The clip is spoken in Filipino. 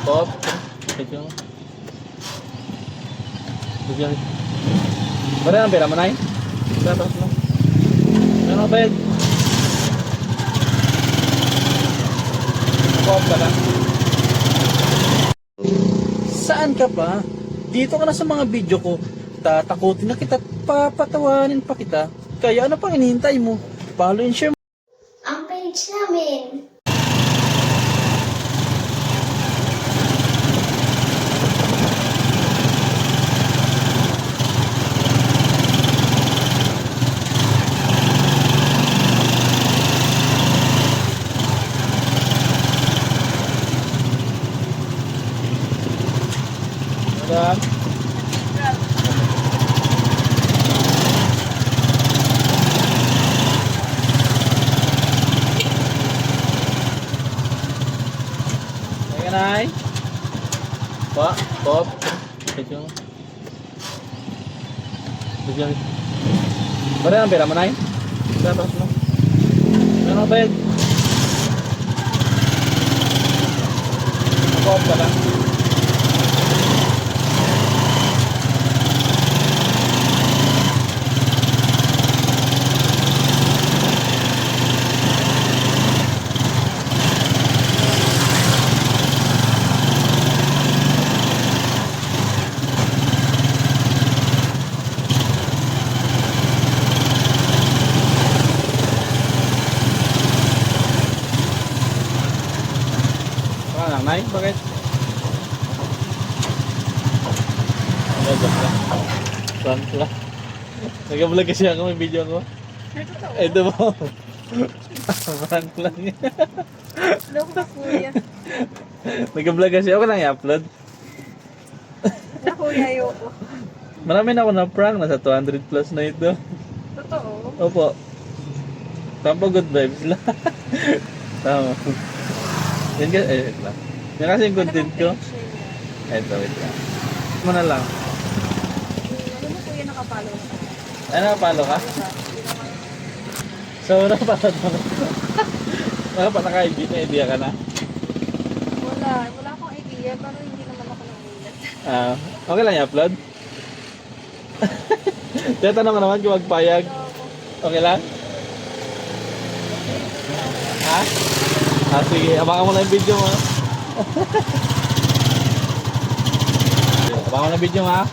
Pop. Ito. Bigyan. Bara ang pera mo nay? Tapos mo. Ano ba 'yan? Pop ka na. Saan ka pa? Dito ka na sa mga video ko. Tatakutin na kita at papatawanin pa kita. Kaya ano pang hinihintay mo? Follow and share mo. Ang page namin. Madam. Ayan ay. Pop. Ito. Bigyan. Bara ang pera mo nay? Tapos mo. Ano ba 'yan? Pop ka na. Lang, Nay? Bakit? Prank lang. Nag-vlog kasi ako, may video ko. Ito mo. Prank lang yan. Loko ka kuya. Nag-vlog kasi ako lang i-upload. Na kuya ayoko. Marami na ako na prank. Nasa 200 plus na ito. Totoo? Opo. Tampo good vibes lang. Tama. Yan kasi, wait lang. Yan kasi yung content ko. Ito, wait lang. Mo na lang. Ano mo kuya nakapalo sa akin? Ano, palo ka? So, napatad mo na. Dapat naka-idea ka na. Wala akong idea pero hindi naman ako nangulat. Okay lang i-upload? Tatanong ka naman kung magpayag. Okay lang? Ha? Sige, abangan mo na yung video mo. Abangan mo na yung video mo ha.